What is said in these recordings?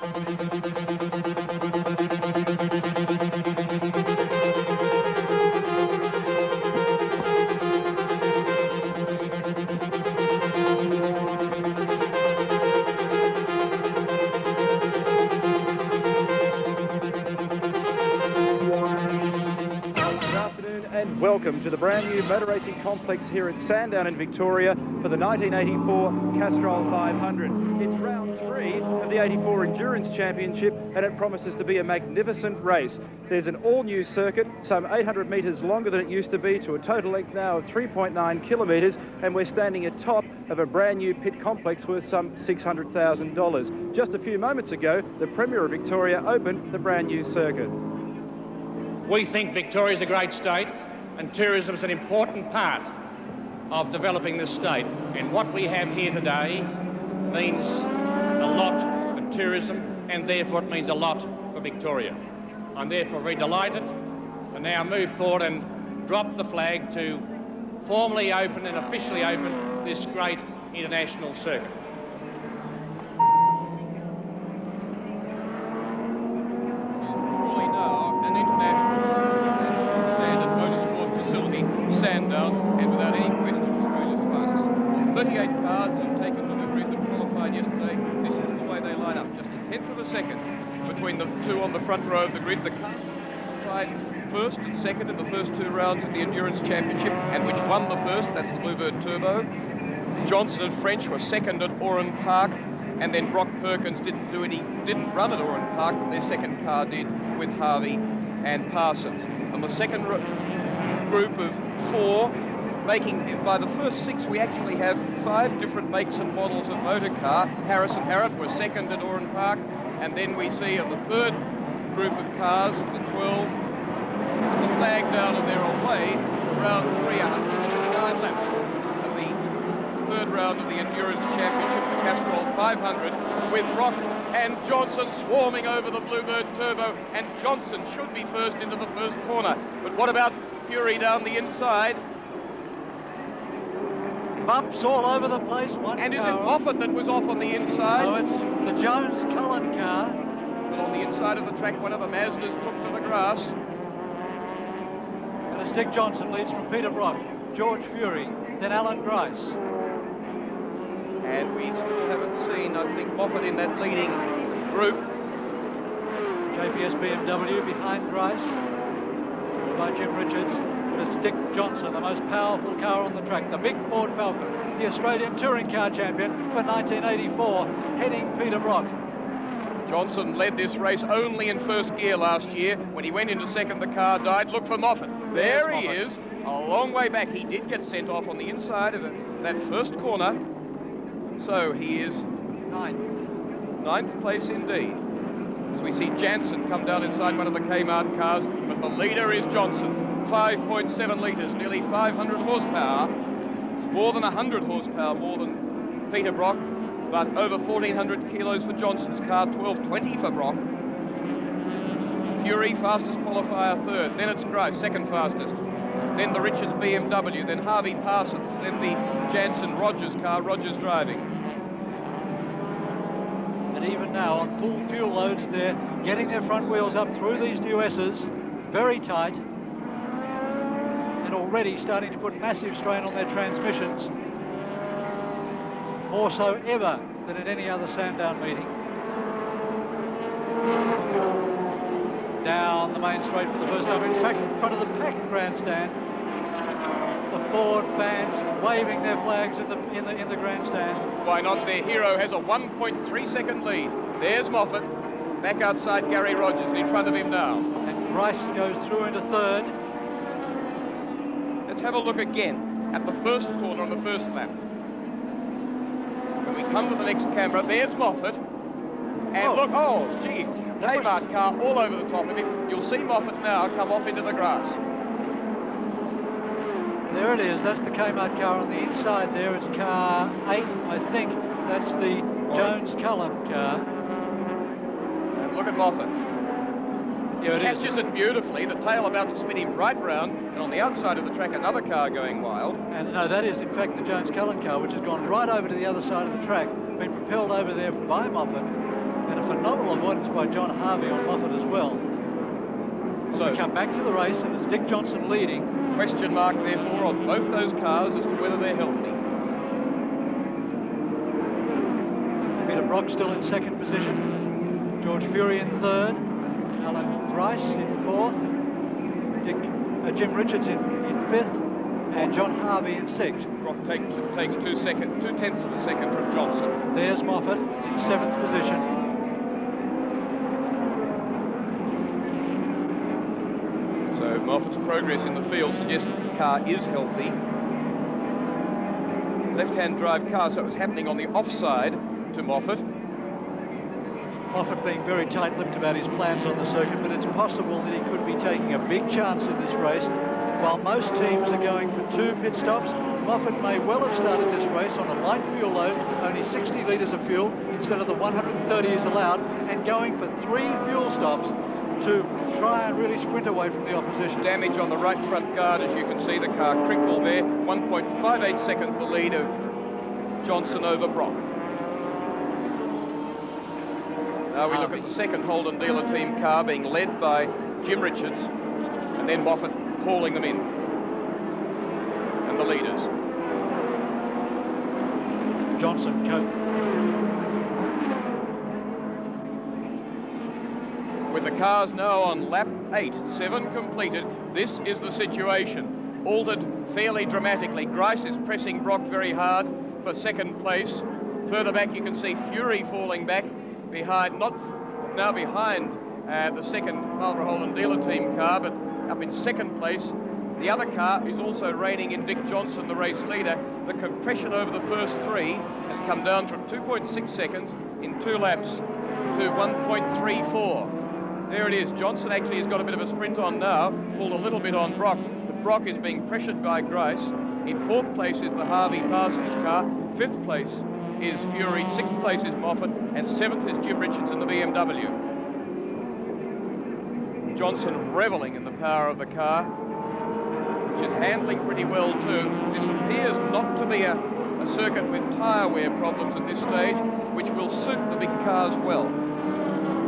And welcome to the brand new motor racing complex here at Sandown in Victoria for the 1984 Castrol 500. It's round 3 of the 84 Endurance Championship and it promises to be a magnificent race. There's an all-new circuit, some 800 metres longer than it used to be, to a total length now of 3.9 kilometres, and we're standing atop of a brand new pit complex worth some $600,000. Just a few moments ago, the Premier of Victoria opened the brand new circuit. We think Victoria's a great state and tourism is an important part of developing this state. And what we have here today means a lot for tourism and therefore it means a lot for Victoria. I'm therefore very delighted to now move forward and drop the flag to formally open and officially open this great international circuit. Sandown, and without any question Australia's finest. Of 38 cars that have taken delivery that qualified yesterday, this is the way they line up. Just a tenth of a second between the two on the front row of the grid. The cars qualified first and second in the first 2 rounds of the Endurance Championship, and which won the first, that's the Bluebird Turbo. Johnson and French were second at Oran Park, and then Brock Perkins didn't run at Oran Park, but their second car did with Harvey and Parsons. On the second group of 4, making, by the first 6 we actually have 5 different makes and models of motor car. Harris and Harrop were second at Oran Park, and then we see on the third group of cars, the 12, with the flag down and they're away, round 3, 169 laps of the third round of the Endurance Championship, the Castrol 500, with Brock and Johnson swarming over the Bluebird Turbo, and Johnson should be first into the first corner. But what about Fury down the inside? Bumps all over the place. And is it Moffat that was off on the inside? No, it's the Jones-Cullen car. But on the inside of the track, one of the Mazdas took to the grass. And it's Dick Johnson leads from Peter Brock, George Fury, then Alan Grice. And we still haven't seen, I think, Moffat in that leading group. JPS BMW behind Grice, by Jim Richards. But it's Dick Johnson, the most powerful car on the track, the big Ford Falcon, the Australian Touring Car Champion for 1984, heading Peter Brock. Johnson led this race only in first gear last year. When he went into second, the car died. Look for Moffat. There he is, a long way back. He did get sent off on the inside of that first corner. So he is ninth place indeed. As we see Jansen come down inside one of the Kmart cars, but the leader is Johnson. 5.7 litres, nearly 500 horsepower. More than 100 horsepower more than Peter Brock, but over 1,400 kilos for Johnson's car, 1220 for Brock. Fury, fastest qualifier, third. Then it's Grice, second fastest. Then the Richards BMW, then Harvey Parsons, then the Jansen Rogers car, Rogers driving. And even now, on full fuel loads, they're getting their front wheels up through these new S's, very tight, and already starting to put massive strain on their transmissions, more so ever than at any other Sandown meeting. Down the main straight for the first time, in fact, in front of the packed grandstand. The Ford fans waving their flags in the grandstand. Why not? Their hero has a 1.3 second lead. There's Moffat, back outside Gary Rogers, in front of him now. And Grice goes through into third. Let's have a look again at the first corner on the first lap. When we come to the next camera, there's Moffat. And look, oh, gee, Kmart car all over the top of him. You'll see Moffat now come off into the grass. There it is, that's the Kmart car on the inside there. It's car 8, I think. That's the Jones-Cullen car. And look at Moffat. Yeah, He catches it beautifully, the tail about to spin him right round, and on the outside of the track, another car going wild. And no, that is in fact the Jones-Cullen car, which has gone right over to the other side of the track, been propelled over there by Moffat, and a phenomenal avoidance by John Harvey on Moffat as well. So we come back to the race, and it's Dick Johnson leading. Question mark, therefore, on both those cars as to whether they're healthy. Peter Brock still in second position. George Fury in third. Alan Grice in fourth. Jim Richards in fifth. And John Harvey in sixth. Brock takes 2 tenths of a second from Johnson. There's Moffat in seventh position. So Moffat's progress in the field suggests that the car is healthy. Left-hand drive car, so it was happening on the offside to Moffat. Moffat being very tight-lipped about his plans on the circuit, but it's possible that he could be taking a big chance in this race. While most teams are going for 2 pit stops, Moffat may well have started this race on a light fuel load, only 60 litres of fuel instead of the 130 is allowed, and going for 3 fuel stops to try and really sprint away from the opposition. Damage on the right front guard, as you can see, the car crinkled there. 1.58 seconds the lead of Johnson over Brock. Now we look at the second Holden dealer team car being led by Jim Richards, and then Moffat hauling them in. And the leaders. Johnson, With the cars now on lap 8, 7 completed, this is the situation. Altered fairly dramatically. Grice is pressing Brock very hard for second place. Further back you can see Fury falling back behind, not now behind the second Marlborough Holden dealer team car, but up in second place. The other car is also reining in Dick Johnson, the race leader. The compression over the first 3 has come down from 2.6 seconds in 2 laps to 1.34. There it is. Johnson actually has got a bit of a sprint on now, pulled a little bit on Brock, but Brock is being pressured by Grice. In 4th place is the Harvey Parsons car. 5th place is Fury. 6th place is Moffat, and 7th is Jim Richards in the BMW. Johnson reveling in the power of the car, which is handling pretty well too. This appears not to be a circuit with tyre wear problems at this stage, which will suit the big cars well.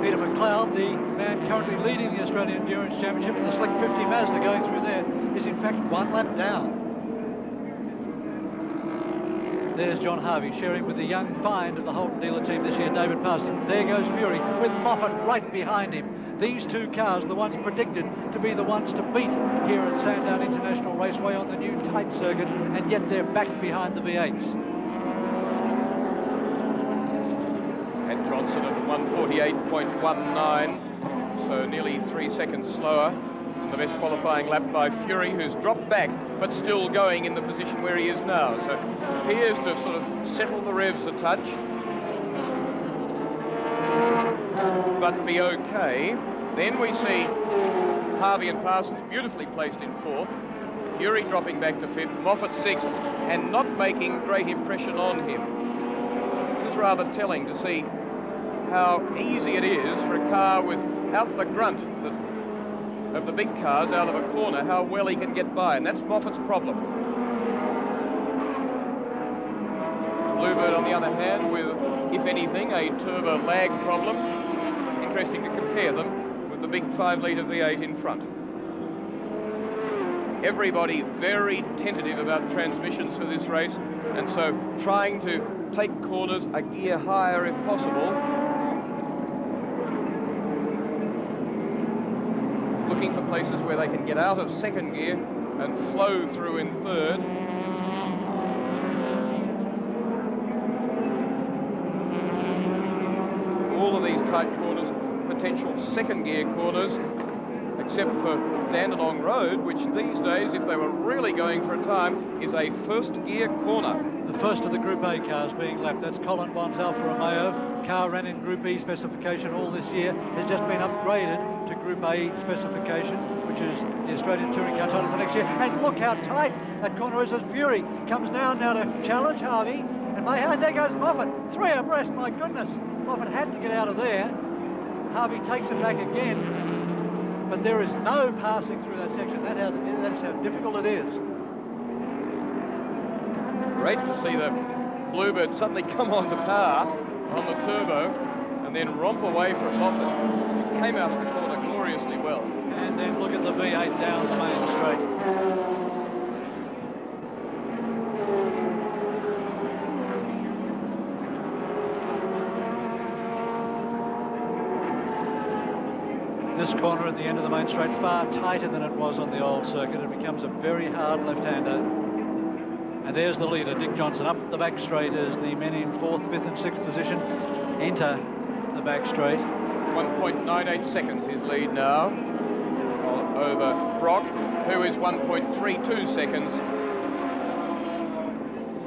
Peter McLeod, the man currently leading the Australian Endurance Championship in the Slick 50 Mazda going through there, is in fact 1 lap down. There's John Harvey sharing with the young find of the Holden dealer team this year, David Parsons. There goes Fury with Moffat right behind him. These 2 cars, the ones predicted to be the ones to beat here at Sandown International Raceway on the new tight circuit, and yet they're back behind the V8s. And Johnson at 148.19, so nearly 3 seconds slower. The best qualifying lap by Fury, who's dropped back, but still going in the position where he is now. So appears to sort of settle the revs a touch, but be okay. Then we see Harvey and Parsons beautifully placed in 4th. Fury dropping back to 5th, Moffat 6th, and not making great impression on him. This is rather telling to see how easy it is for a car without the grunt of the big cars out of a corner, how well he can get by, and that's Moffat's problem. Bluebird, on the other hand, with, if anything, a turbo lag problem. Interesting to compare them with the big 5-litre V8 in front. Everybody very tentative about transmissions for this race, and so trying to take corners a gear higher if possible. Looking for places where they can get out of second gear and flow through in 3rd. All of these tight corners, potential second gear corners, except for Dandenong Road, which these days, if they were really going for a time, is a 1st gear corner. The first of the Group A cars being lapped. That's Colin Bond's Alfa Romeo. Car ran in Group E specification all this year. Has just been upgraded to Group A specification, which is the Australian Touring Car title for next year. And look how tight that corner is as Fury comes now to challenge Harvey. And there goes Moffat. 3 abreast, my goodness. Moffat had to get out of there. Harvey takes it back again. But there is no passing through that section. That's how difficult it is. Great to see the Bluebird suddenly come on to power on the turbo, and and then romp away from Moffat. Came out of the corner gloriously well. And then look at the V8 down the main straight. This corner at the end of the main straight far tighter than it was on the old circuit. It becomes a very hard left-hander. And there's the leader, Dick Johnson, up the back straight as the men in 4th, 5th and 6th position enter the back straight. 1.98 seconds his lead now over Brock, who is 1.32 seconds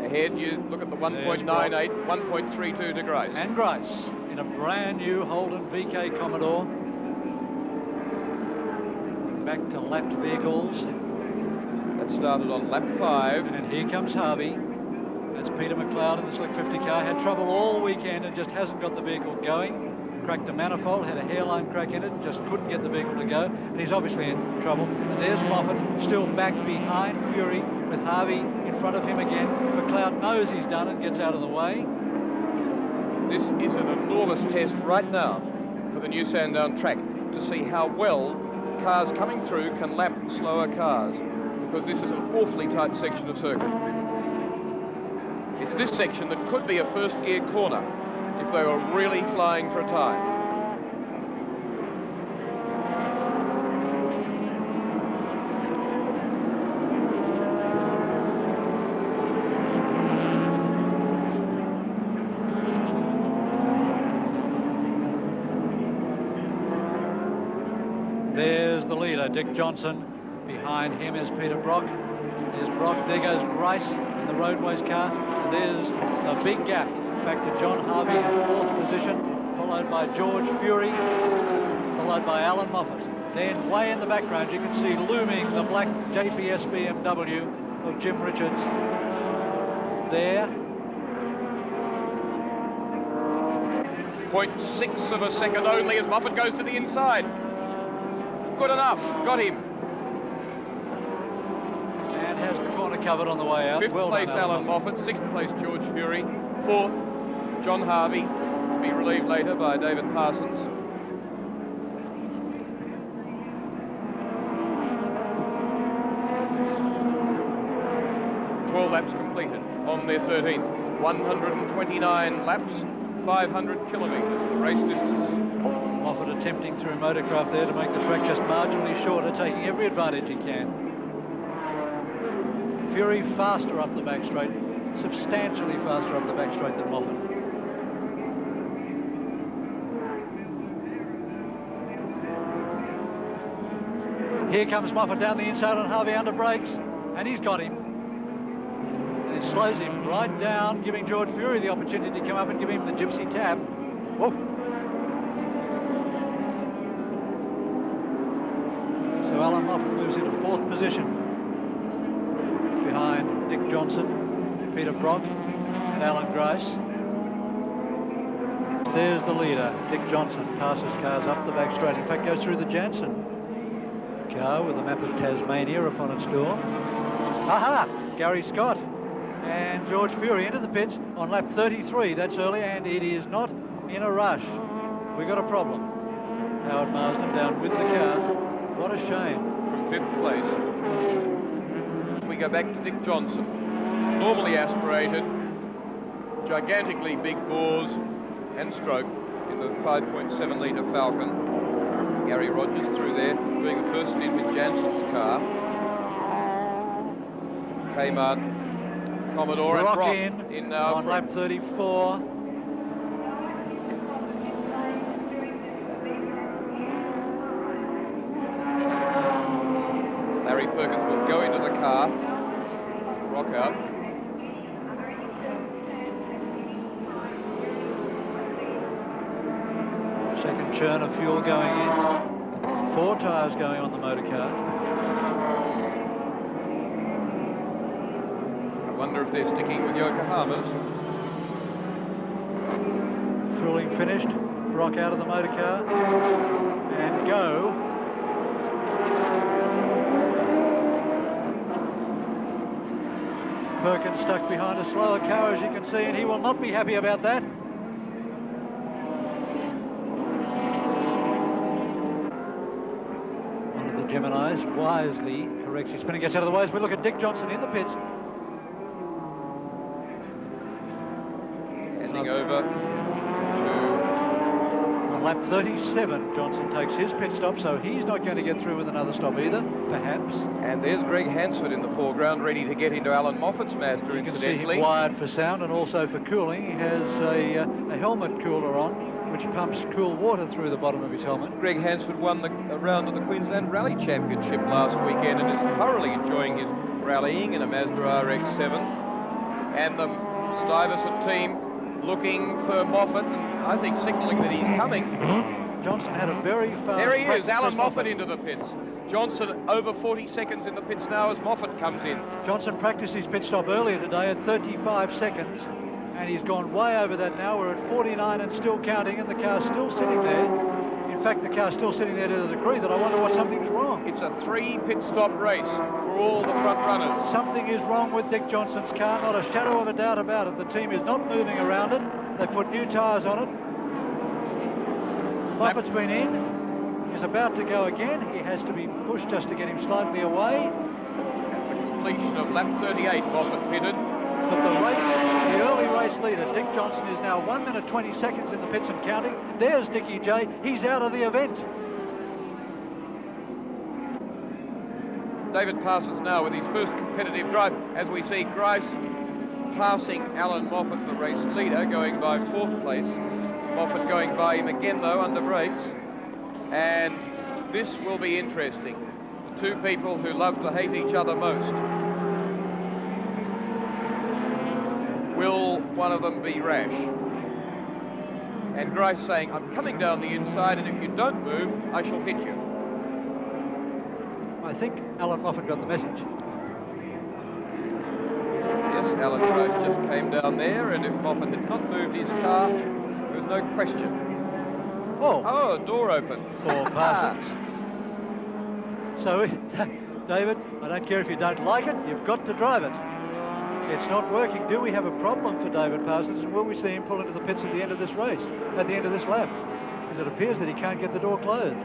ahead. You look at the 1.98, 1.32 to Grice. And Grice in a brand new Holden VK Commodore. Back to lapped vehicles. That started on lap 5. And here comes Harvey. That's Peter McLeod in the Slick 50 car. Had trouble all weekend and just hasn't got the vehicle going. Cracked a manifold, had a hairline crack in it, and just couldn't get the vehicle to go. And he's obviously in trouble. And there's Moffat, still back behind Fury, with Harvey in front of him again. McLeod knows he's done and gets out of the way. This is an enormous test right now for the new Sandown track to see how well cars coming through can lap slower cars, because this is an awfully tight section of circuit. It's this section that could be a first gear corner if they were really flying for a time. There's the leader, Dick Johnson. Behind him is Peter Brock. There's Brock. There goes Grice in the Roadways car. And there's a big gap back to John Harvey in 4th position, followed by George Fury, followed by Alan Moffat. Then way in the background you can see looming the black JPS BMW of Jim Richards. There. 0.6 of a second only as Moffat goes to the inside. Good enough, got him. And has the corner covered on the way out. 5th place Alan Moffat, 6th place George Fury, 4th John Harvey, to be relieved later by David Parsons. Laps completed on their 13th. 129 laps, 500 kilometres, the race distance. Moffat attempting through motorcraft there to make the track just marginally shorter, taking every advantage he can. Fury faster up the back straight, substantially faster up the back straight than Moffat. Here comes Moffat down the inside on Harvey under brakes, and he's got him. And it slows him right down, giving George Fury the opportunity to come up and give him the gypsy tap. Whoa. So Alan Moffat moves into 4th position behind Dick Johnson, Peter Brock and Alan Grice. There's the leader, Dick Johnson, passes cars up the back straight. In fact, goes through the Jansen car with a map of Tasmania upon its door. Aha! Gary Scott and George Fury into the pits on lap 33. That's early, and it is not in a rush. We've got a problem. Howard Marsden down with the car. What a shame. From 5th place, we go back to Dick Johnson. Normally aspirated, gigantically big bores and stroke in the 5.7 litre Falcon. Gary Rogers through there, doing the first stint with Jansen's car. Kmart, Commodore and Brock in now on lap 34. Larry Perkins will go into the car. Brock out. Second churn of fuel going in. 4 tyres going on the motor car. I wonder if they're sticking with Yokohama's. Fueling finished. Brock out of the motor car. And go. Perkins stuck behind a slower car, as you can see, and he will not be happy about that. Gemini's wisely corrects his spinning, gets out of the way as we look at Dick Johnson in the pits. Handing over to on lap 37, Johnson takes his pit stop, so he's not going to get through with another stop either, perhaps. And there's Greg Hansford in the foreground, ready to get into Alan Moffat's Mazda, you incidentally. can see him wired for sound and also for cooling. He has a helmet cooler on, which pumps cool water through the bottom of his helmet. Greg Hansford won a round of the Queensland Rally Championship last weekend and is thoroughly enjoying his rallying in a Mazda RX-7. And the Stuyvesant team looking for Moffat, and I think signalling that he's coming. Johnson had a very fast... There he is, Alan Moffat into the pits. Johnson over 40 seconds in the pits now as Moffat comes in. Johnson practiced his pit stop earlier today at 35 seconds, and he's gone way over that now. We're at 49 and still counting, and the car's still sitting there. In fact, the car's still sitting there to the degree that I wonder what something's wrong. It's a 3 pit stop race for all the front runners. Something is wrong with Dick Johnson's car, not a shadow of a doubt about it. The team is not moving around it. They put new tyres on it. Moffat's been in. He's about to go again. He has to be pushed just to get him slightly away. At the completion of lap 38, Moffat pitted. But the early race leader, Dick Johnson, is now 1 minute 20 seconds in the pits and counting. There's Dickie J. He's out of the event. David Parsons now with his first competitive drive as we see Grice passing Alan Moffat, the race leader, going by 4th place. Moffat going by him again though under brakes. And this will be interesting. The two people who love to hate each other most. Will one of them be rash? And Grice saying, I'm coming down the inside, and if you don't move, I shall hit you. I think Alan Moffat got the message. Yes, Alan Grice just came down there, and if Moffat had not moved his car, there was no question. Oh, a door open. For Parsons. So, David, I don't care if you don't like it, you've got to drive it. It's not working. Do we have a problem for David Parsons, and will we see him pull into the pits at the end of this race, at the end of this lap? Because it appears that he can't get the door closed.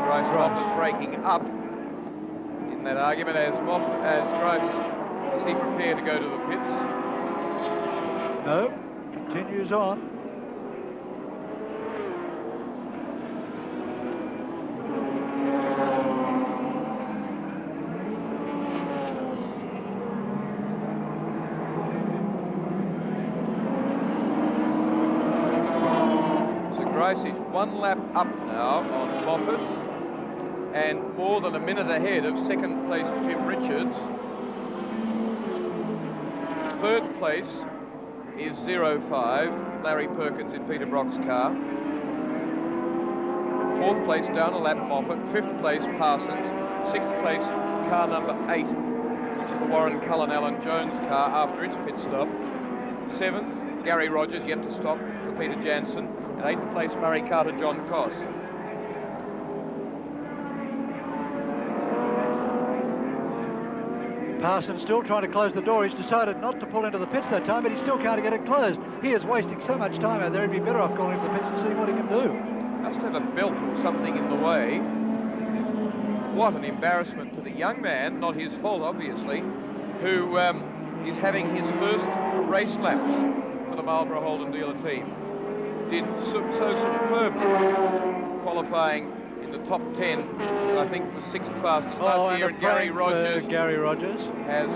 Grice Moffat breaking up in that argument as Grice, is he prepared to go to the pits? No, continues on. Grice is 1 lap up now on Moffat and more than a minute ahead of 2nd place Jim Richards. 3rd place is 05, Larry Perkins in Peter Brock's car. 4th place down a lap Moffat, 5th place Parsons, 6th place car number 8, which is the Warren Cullen Alan Jones car after its pit stop. 7th, Gary Rogers yet to stop for Peter Jansen. And 8th place, Murray Carter, John Koss. Parsons still trying to close the door. He's decided not to pull into the pits that time, but he still can't get it closed. He is wasting so much time out there. He'd be better off going into the pits and seeing what he can do. Must have a belt or something in the way. What an embarrassment to the young man, not his fault obviously, who is having his first race laps for the Marlborough Holden dealer team. Did so superbly, qualifying in the top 10, I think the 6th fastest last year, and Gary Rogers has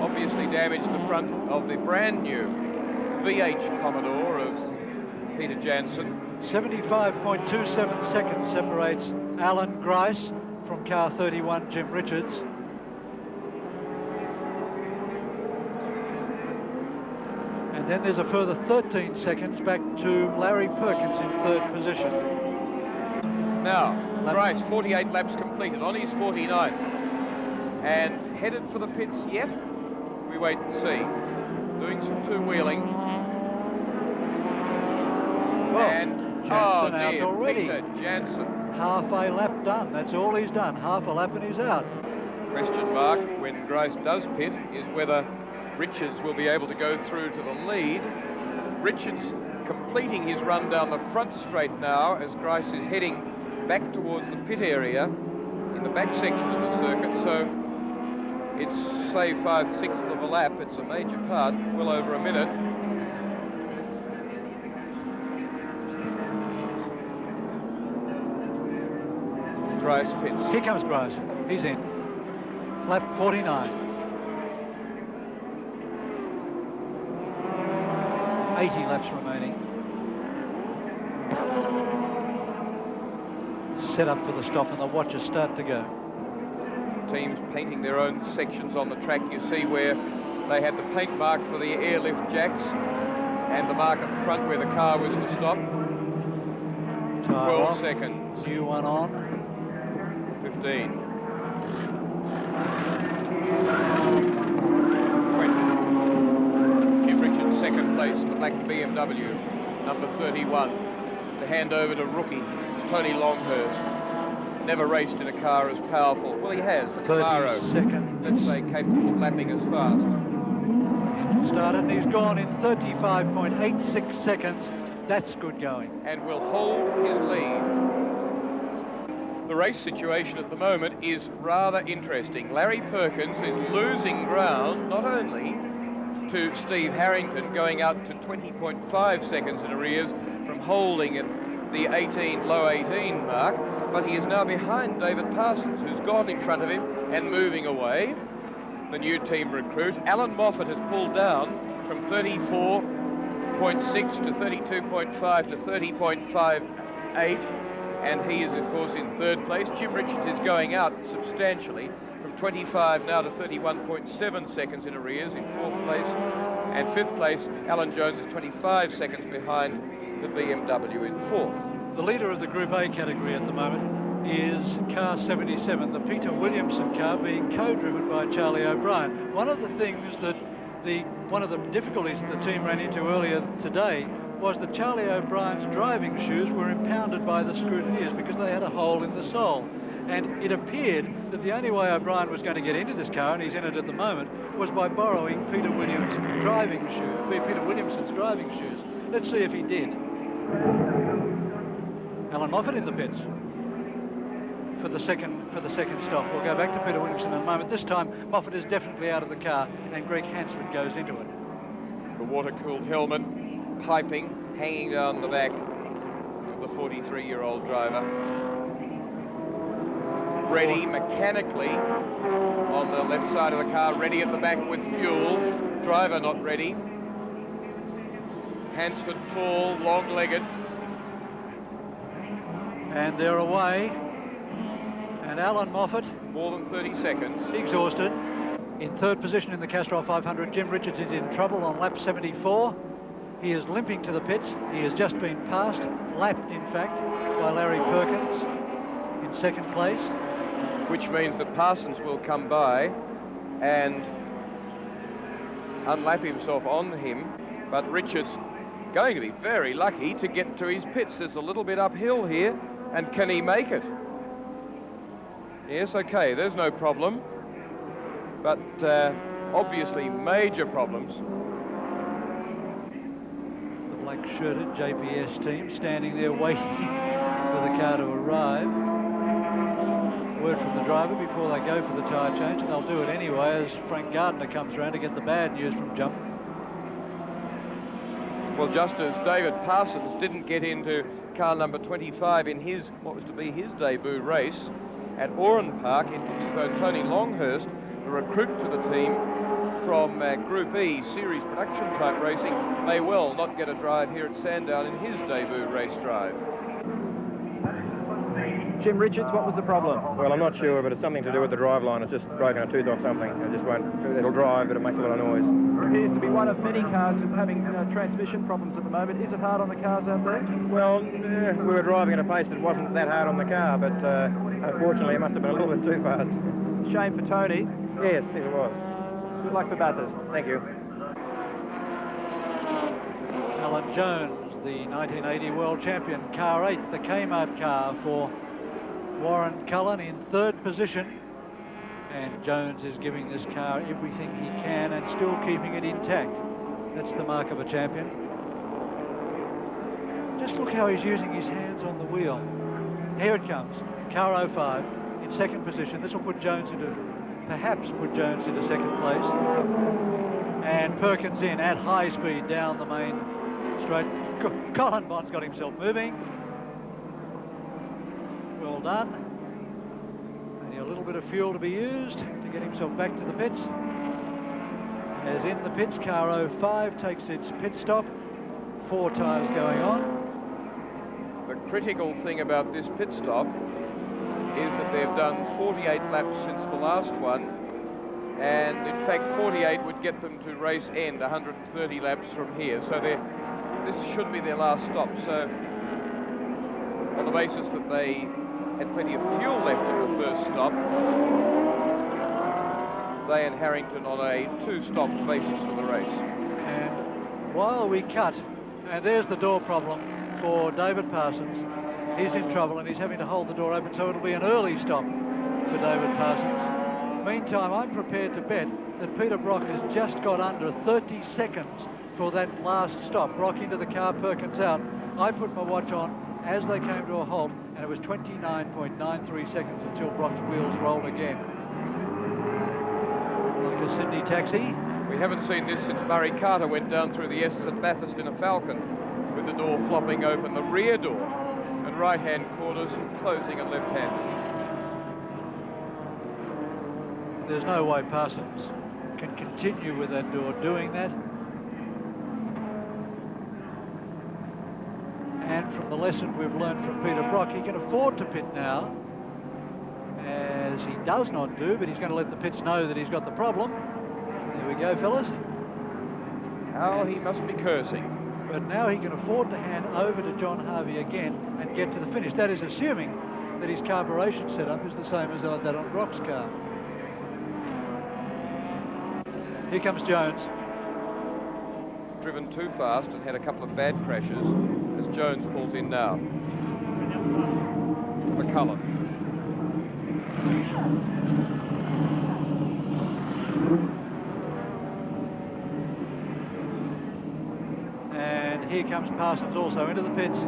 obviously damaged the front of the brand new VH Commodore of Peter Jansen. 75.27 seconds separates Alan Grice from car 31, Jim Richards. And then there's a further 13 seconds back to Larry Perkins in 3rd position. Now, Grice, 48 laps completed on his 49th. And headed for the pits yet? We wait and see. Doing some two-wheeling. Well, and Jansen out already. Peter Jansen. Half a lap done. That's all he's done. Half a lap and he's out. Question mark when Grice does pit is whether Richards will be able to go through to the lead. Richards completing his run down the front straight now as Grice is heading back towards the pit area in the back section of the circuit, so it's, say, 5/6 of a lap. It's a major part, well over a minute. Grice pits. Here comes Grice. He's in. Lap 49. 80 laps remaining. Set up for the stop and the watches start to go. Teams painting their own sections on the track. You see where they had the paint mark for the airlift jacks and the mark at the front where the car was to stop. 12 seconds. New one on. 15. 20. Jim Richards second place in the black BMW, number 31, to hand over to rookie Tony Longhurst. Never raced in a car as powerful. Well, he has, the Camaro. 30 seconds. Let's say capable of lapping as fast. Engine started and he's gone in 35.86 seconds. That's good going. And will hold his lead. The race situation at the moment is rather interesting. Larry Perkins is losing ground, not only to Steve Harrington, going out to 20.5 seconds in arrears from holding at the low 18 mark, but he is now behind David Parsons, who's gone in front of him and moving away. The new team recruit, Alan Moffat, has pulled down from 34.6 to 32.5 to 30.58. And he is, of course, in third place. Jim Richards is going out substantially from 25 now to 31.7 seconds in arrears in fourth place. And fifth place, Alan Jones is 25 seconds behind the BMW in fourth. The leader of the Group A category at the moment is car 77, the Peter Williamson car, being co-driven by Charlie O'Brien. One of the things that one of the difficulties that the team ran into earlier today was that Charlie O'Brien's driving shoes were impounded by the scrutineers because they had a hole in the sole. And it appeared that the only way O'Brien was going to get into this car, and he's in it at the moment, was by borrowing Peter Williamson's driving shoes. Let's see if he did. Alan Moffat in the pits for the second stop. We'll go back to Peter Williamson in a moment. This time Moffat is definitely out of the car and Greg Hansford goes into it. The water-cooled helmet, piping, hanging down the back of the 43-year-old driver. Ready mechanically on the left side of the car, ready at the back with fuel. Driver not ready. Hansford tall, long-legged. And they're away. And Alan Moffat, more than 30 seconds. Exhausted. In third position in the Castrol 500, Jim Richards is in trouble on lap 74. He is limping to the pits. He has just been passed, lapped in fact, by Larry Perkins in second place. Which means that Parsons will come by and unlap himself on him, but Richards going to be very lucky to get to his pits. There's a little bit uphill here, and can he make it? Yes, okay, there's no problem, but obviously major problems. The black-shirted JPS team standing there waiting for the car to arrive. Word from the driver before they go for the tyre change, and they'll do it anyway as Frank Gardner comes around to get the bad news from Jump. Well, just as David Parsons didn't get into car number 25 in his, what was to be his debut race at Oran Park, Tony Longhurst, the recruit to the team from Group E series production type racing, may well not get a drive here at Sandown in his debut race drive. Jim Richards, what was the problem? Well, I'm not sure, but it's something to do with the drive line. It's just broken a tooth off something. It just won't, it'll drive, but it makes a lot of noise. It appears to be one of many cars having transmission problems at the moment. Is it hard on the cars out there? Well, we were driving at a pace that wasn't that hard on the car, but unfortunately it must have been a little bit too fast. Shame for Tony. Yes, it was. Good luck for Bathurst. Thank you. Alan Jones, the 1980 World Champion, car 8, the Kmart car for Warren Cullen in third position. And Jones is giving this car everything he can and still keeping it intact. That's the mark of a champion. Just look how he's using his hands on the wheel. Here it comes. Car 05 in second position. This will put Jones into, perhaps put Jones into second place. And Perkins in at high speed down the main straight. Colin Bond's got himself moving. Well done. Only a little bit of fuel to be used to get himself back to the pits. As in the pits, car 05 takes its pit stop. 4 tyres going on. The critical thing about this pit stop is that they've done 48 laps since the last one, and in fact 48 would get them to race end 130 laps from here, so this should be their last stop. So on the basis that they had plenty of fuel left at the first stop, they and Harrington on a 2-stop basis for the race. And while we cut, and there's the door problem for David Parsons. He's in trouble and he's having to hold the door open, so it'll be an early stop for David Parsons. Meantime, I'm prepared to bet that Peter Brock has just got under 30 seconds for that last stop. Brock into the car, Perkins out. I put my watch on as they came to a halt, and it was 29.93 seconds until Brock's wheels rolled again. Like a Sydney taxi. We haven't seen this since Murray Carter went down through the S's at Bathurst in a Falcon, with the door flopping open, the rear door, and right-hand corners closing and left-handed. There's no way Parsons can continue with that door doing that. And from the lesson we've learned from Peter Brock, he can afford to pit now, as he does not do, but he's going to let the pits know that he's got the problem. There we go, fellas. How he must be cursing. But now he can afford to hand over to John Harvey again and get to the finish. That is assuming that his carburation setup is the same as that on Brock's car. Here comes Jones. Driven too fast and had a couple of bad crashes as Jones pulls in now. McCullum. And here comes Parsons also into the pits.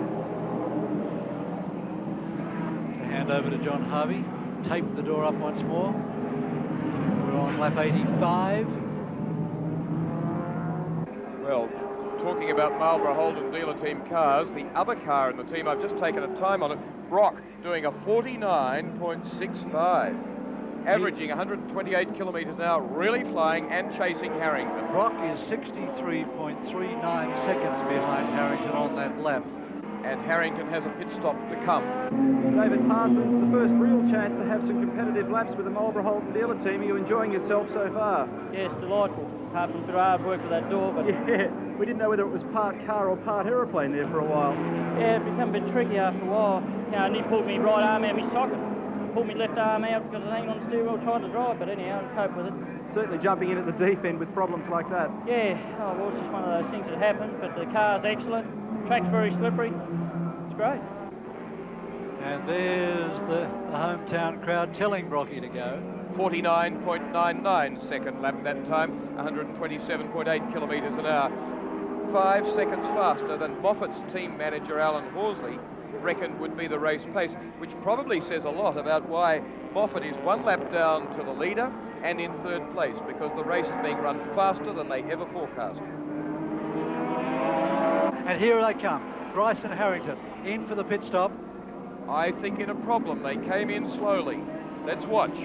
Hand over to John Harvey. Tape the door up once more. We're on lap 85. Well, talking about Marlborough Holden dealer team cars, the other car in the team, I've just taken a time on it, Brock doing a 49.65. Averaging 128 kilometres an hour, really flying and chasing Harrington. Brock is 63.39 seconds behind Harrington on that lap. And Harrington has a pit stop to come. David Parsons, the first real chance to have some competitive laps with the Marlborough Holden dealer team. Are you enjoying yourself so far? Yes, delightful. Apart from a bit of hard work with that door, but yeah, we didn't know whether it was part car or part aeroplane there for a while. Yeah, it became a bit tricky after a while. You know, and he pulled me right arm out of my socket. Pulled my left arm out because I was hanging on the steering wheel trying to drive, but anyhow, I'll cope with it. Certainly jumping in at the deep end with problems like that. Yeah, oh, well, it's just one of those things that happen, but the car's excellent. Track's very slippery. It's great. And there's the hometown crowd telling Brocky to go. 49.99 second lap that time, 127.8 kilometres an hour. 5 seconds faster than Moffat's team manager Alan Horsley reckoned would be the race pace, which probably says a lot about why Moffat is 1 lap down to the leader and in 3rd place, because the race is being run faster than they ever forecast. And here they come, Grice and Harrington in for the pit stop. I think in a problem. They came in slowly. Let's watch.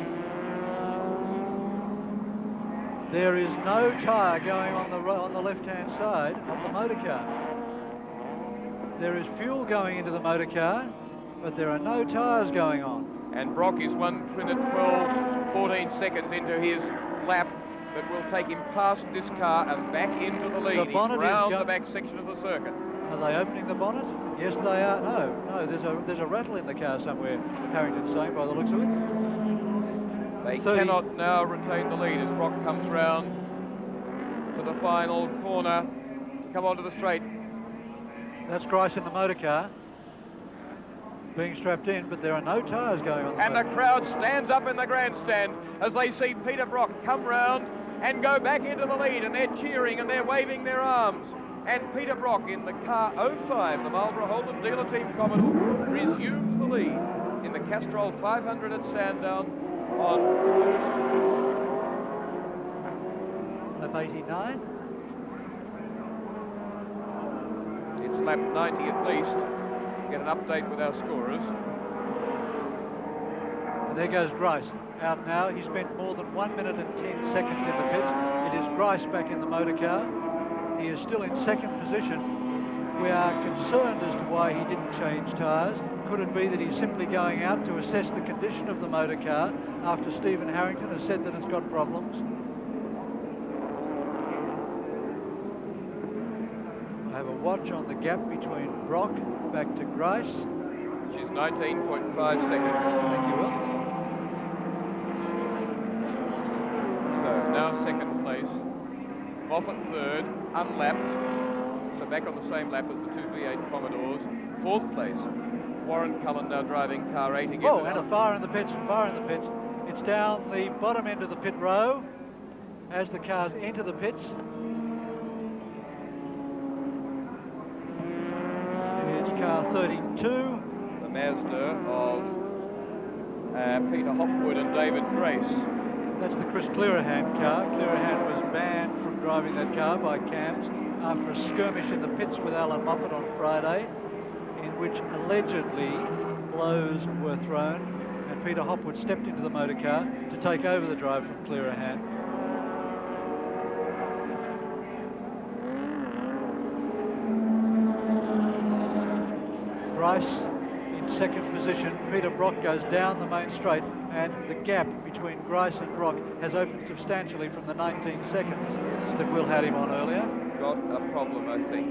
There is no tyre going on the left-hand side of the motor car. There is fuel going into the motor car, but there are no tyres going on. And Brock is 1 minute 14 seconds into his lap that will take him past this car and back into the lead. He's round the back section of the circuit. Are they opening the bonnet? Yes, they are. No, there's a rattle in the car somewhere, Harrington's saying, by the looks of it. They cannot now retain the lead as Brock comes round to the final corner to come onto the straight. That's Grice in the motor car being strapped in, but there are no tyres going on. And the crowd stands up in the grandstand as they see Peter Brock come round and go back into the lead, and they're cheering and they're waving their arms. And Peter Brock in the car 05, the Marlborough Holden dealer team Commodore, resumes the lead in the Castrol 500 at Sandown on lap 89. It's lap 90 at least. Get an update with our scorers. And there goes Grice out now. He spent more than 1 minute and 10 seconds in the pits. It is Grice back in the motor car. He is still in second position. We are concerned as to why he didn't change tyres. Could it be that he's simply going out to assess the condition of the motor car after Stephen Harrington has said that it's got problems? I have a watch on the gap between Brock back to Grice, Which is 19.5 seconds. Thank you, Will. So now second place. Moffat third, unlapped. So back on the same lap as the two V8 Commodores. Fourth place. Warren Cullen now driving car 8 again. Oh, and a fire in the pits, fire in the pits. It's down the bottom end of the pit row as the cars enter the pits. It's car 32. The Mazda of Peter Hopwood and David Grice. That's the Chris Clearahan car. Clearahan was banned from driving that car by CAMS after a skirmish in the pits with Alan Moffat on Friday, in which allegedly blows were thrown, and Peter Hopwood stepped into the motor car to take over the drive from Clearahan. Grice in second position. Peter Brock goes down the main straight, and the gap between Grice and Brock has opened substantially from the 19 seconds that Will had him on earlier. Got a problem, I think.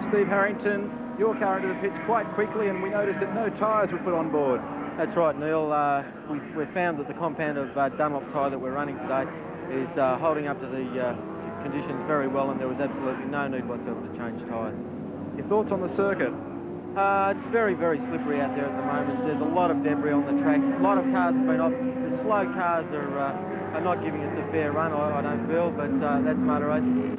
Steve Harrington, your car into the pits quite quickly, and we noticed that no tyres were put on board. That's right, Neil. We've found that the compound of Dunlop tyre that we're running today is holding up to the conditions very well, and there was absolutely no need whatsoever to change tyres. Your thoughts on the circuit? It's very, very slippery out there at the moment. There's a lot of debris on the track. A lot of cars have been off. The slow cars are not giving us a fair run, I don't feel, but that's motor racing.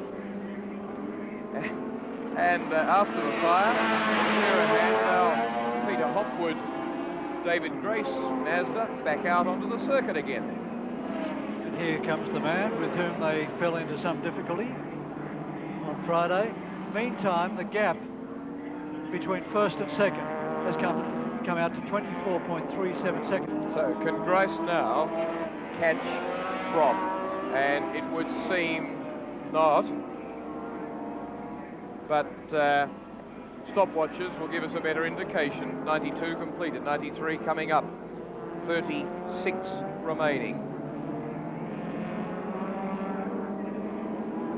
And after the fire, now Peter Hopwood, David Grice, Mazda, back out onto the circuit again. And here comes the man with whom they fell into some difficulty on Friday. Meantime, the gap between first and second has come out to 24.37 seconds. So can Grice now catch Brock? And it would seem not. But stopwatches will give us a better indication. 92 completed, 93 coming up, 36 remaining.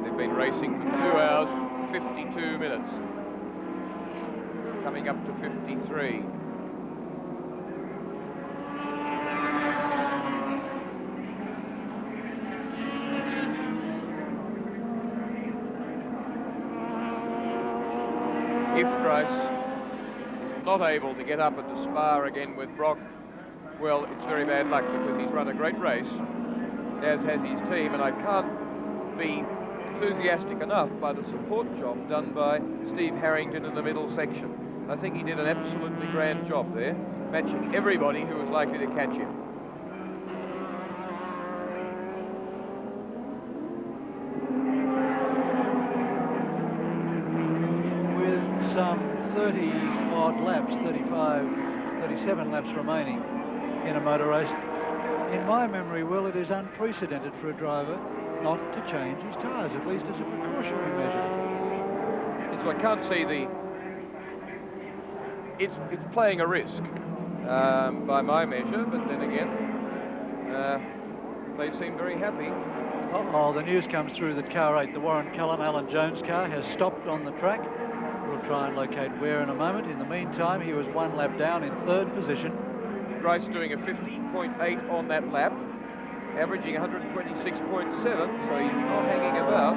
They've been racing for 2 hours, 52 minutes. Coming up to 53. If Grice is not able to get up and to spar again with Brock, well, it's very bad luck, because he's run a great race, as has his team, and I can't be enthusiastic enough by the support job done by Steve Harrington in the middle section. I think he did an absolutely grand job there, matching everybody who was likely to catch him. Some 30 odd laps, 35, 37 laps remaining in a motor race. In my memory, Will, it is unprecedented for a driver not to change his tyres, at least as a precautionary measure. And so I can't see the... It's playing a risk by my measure, but then again, they seem very happy. Oh, the news comes through that car 8, the Warren Cullen Alan Jones car, has stopped on the track. We'll try and locate where in a moment. In the meantime, he was 1 lap down in third position. Grice doing a 50.8 on that lap, averaging 126.7, so he's not hanging about.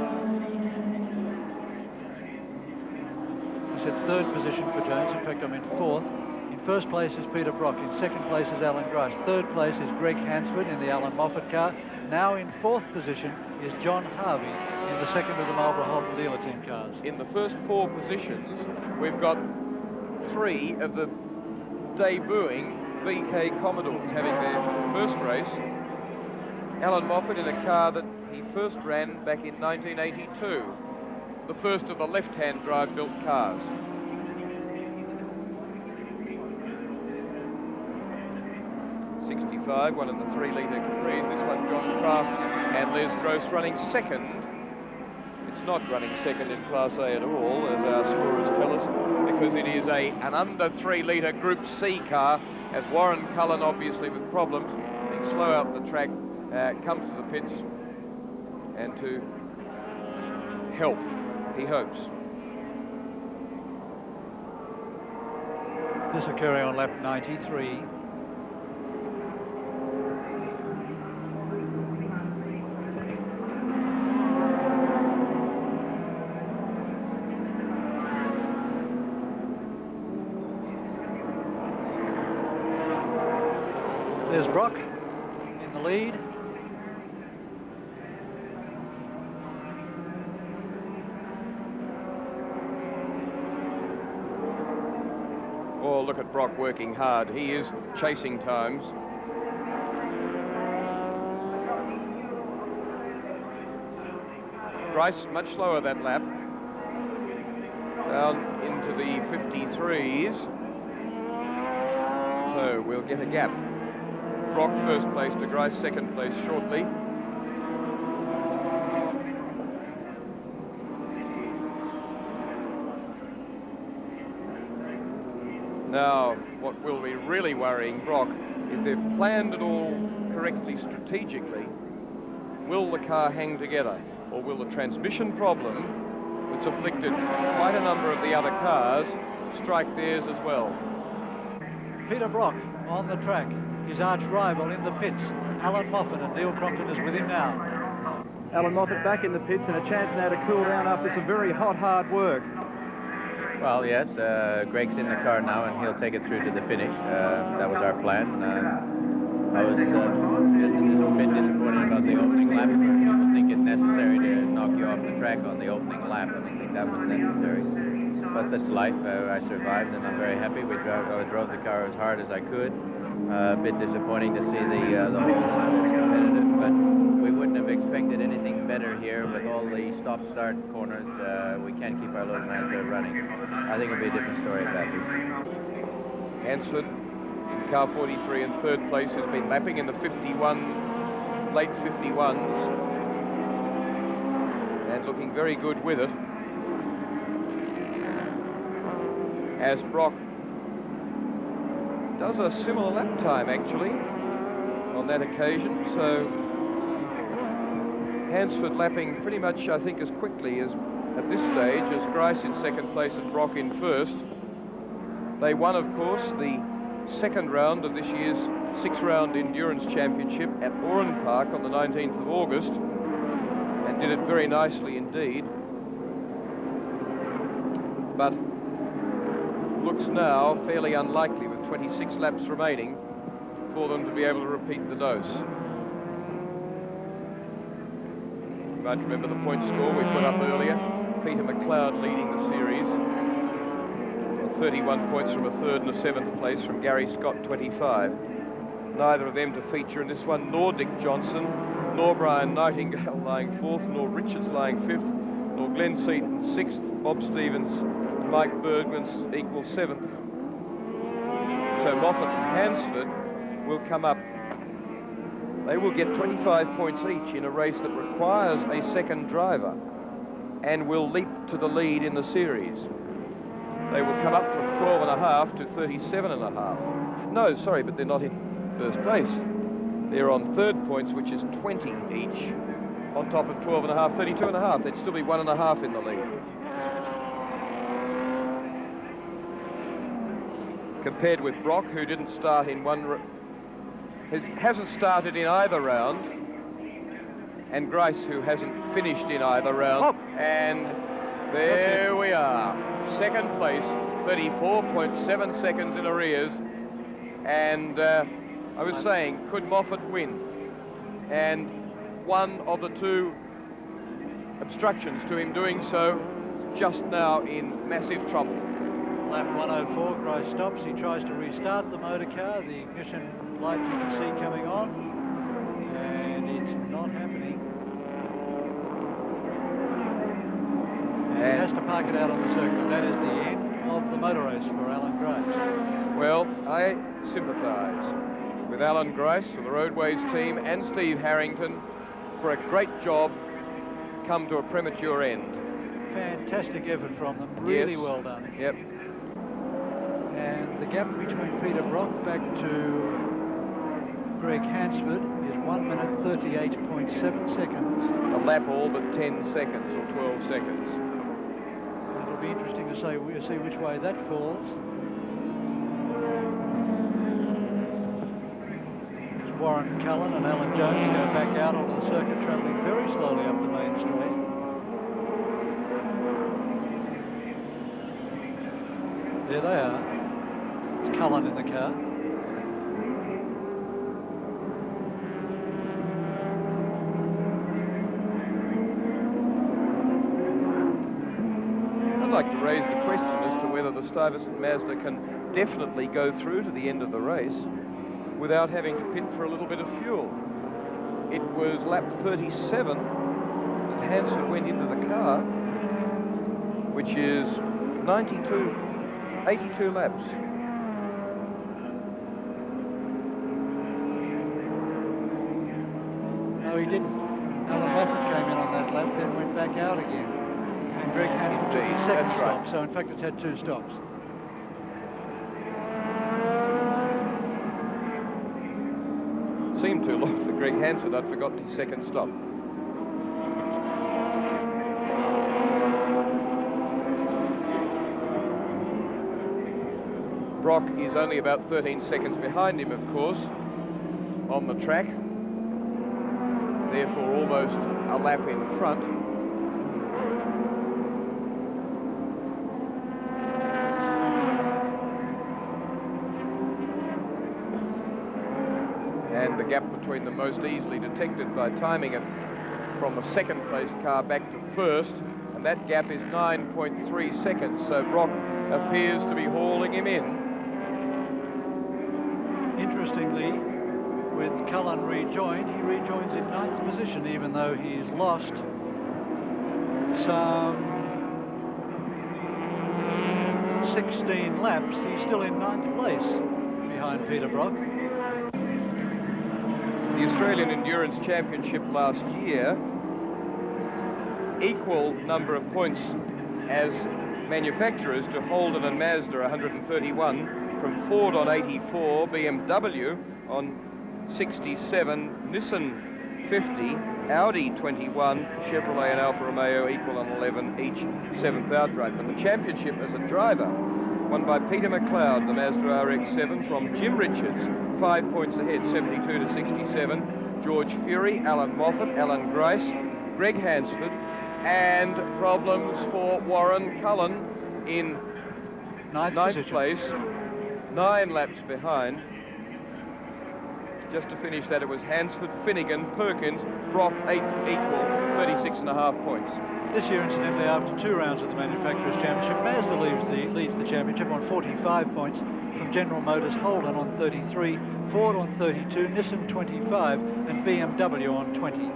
I said third position for Jones. In fact, I'm in fourth. In first place is Peter Brock. In second place is Alan Grice. Third place is Greg Hansford in the Alan Moffat car. Now in fourth position is John Harvey in the second of the Marlborough Holden dealer team cars. In the first four positions, we've got three of the debuting VK Commodores having their first race. Alan Moffat in a car that he first ran back in 1982, the first of the left-hand drive built cars. '65, one of the 3-litre Capris. This one, John Kraft and Les Gross running second. It's not running second in Class A at all, as our scorers tell us, because it is an under 3-litre Group C car, as Warren Cullen, obviously with problems, being slow out the track, comes to the pits and to help, he hopes. This occurring on lap 93. There's Brock in the lead. Oh, look at Brock working hard. He is chasing times. Grice much slower that lap. Down into the 53s. So we'll get a gap. Brock first place to Grice second place shortly. Now, what will be really worrying Brock, if they've planned it all correctly strategically, will the car hang together, or will the transmission problem that's afflicted quite a number of the other cars strike theirs as well? Peter Brock on the track. His arch rival in the pits, Alan Moffat, and Neil Crompton is with him now. Alan Moffat back in the pits and a chance now to cool down after some very hard work. Well, yes, Greg's in the car now and he'll take it through to the finish. That was our plan. I was just a bit disappointed about the opening lap. People think it's necessary to knock you off the track on the opening lap. I didn't think that was necessary. But that's life. I survived and I'm very happy. I drove the car as hard as I could. A bit disappointing to see the whole competitive, but we wouldn't have expected anything better here with all the stop-start corners. We can't keep our little man there running. I think it'll be a different story at that. Hansford in car 43 in third place has been lapping in the 51, late 51s, and looking very good with it. As Brock does a similar lap time actually on that occasion, so Hansford lapping pretty much I think as quickly as at this stage as Grice in second place and Brock in first. They won of course the second round of this year's 6-round endurance championship at Oran Park on the 19th of August and did it very nicely indeed, but looks now fairly unlikely with 26 laps remaining for them to be able to repeat the dose. You might remember the point score we put up earlier. Peter McLeod leading the series. 31 points from a third and a seventh place from Gary Scott, 25. Neither of them to feature in this one, nor Dick Johnson, nor Brian Nightingale lying fourth, nor Richards lying fifth, nor Glenn Seaton sixth, Bob Stevens and Mike Bergman's equal seventh. So Moffat and Hansford will come up. They will get 25 points each in a race that requires a second driver and will leap to the lead in the series. They will come up from 12.5 to 37.5. No, sorry, but they're not in first place. They're on third points, which is 20 each, on top of 12.5, 32.5. They'd still be 1.5 in the lead. Compared with Brock, who didn't start in hasn't started in either round, and Grice, who hasn't finished in either round. And there we are. Second place, 34.7 seconds in arrears. And I was saying, could Moffat win? And one of the two obstructions to him doing so, just now in massive trouble. Lap 104, Grice stops. He tries to restart the motor car. The ignition light you can see coming on, and it's not happening. And he has to park it out on the circuit. That is the end of the motor race for Alan Grice. Well, I sympathise with Alan Grice, for the Roadways team, and Steve Harrington for a great job come to a premature end. Fantastic effort from them. Really Yes. well done. Yep. And the gap between Peter Brock back to Greg Hansford is 1 minute 38.7 seconds. A lap all but 10 seconds or 12 seconds. It'll be interesting to see which way that falls. As Warren Cullen and Alan Jones go back out onto the circuit, travelling very slowly up the main straight. There they are. It's Cullen in the car. I'd like to raise the question as to whether the Stuyvesant Mazda can definitely go through to the end of the race without having to pit for a little bit of fuel. It was lap 37 that Hansford went into the car, which is 82 laps. No, he didn't. Alan Moffat came in on that lap, then went back out again. And Greg Hansford took his second That's right. stop, so in fact it's had 2 stops. Seemed too long for Greg Hansford. I'd forgotten his second stop. Brock is only about 13 seconds behind him, of course, on the track. Therefore, almost a lap in front. And the gap between them most easily detected by timing it from the second place car back to first, and that gap is 9.3 seconds, so Brock appears to be hauling him in. Interestingly, with Cullen rejoined, he rejoins in 9th position, even though he's lost some 16 laps. He's still in 9th place behind Peter Brock. The Australian Endurance Championship last year, equal number of points as manufacturers to Holden and Mazda, 131, from Ford on 84, BMW on 67, Nissan 50, Audi 21, Chevrolet and Alfa Romeo equal on 11, each 7th outright. But the championship as a driver, won by Peter McLeod, the Mazda RX-7 from Jim Richards, 5 points ahead, 72 to 67. George Fury, Alan Moffat, Alan Grice, Greg Hansford, and problems for Warren Cullen in 9th place, 9 laps behind. Just to finish that, it was Hansford, Finnegan, Perkins, Brock 8th equal, 36.5 points. This year, incidentally, after 2 rounds of the Manufacturers' Championship, Mazda leads the championship on 45 points from General Motors, Holden on 33, Ford on 32, Nissan 25, and BMW on 20.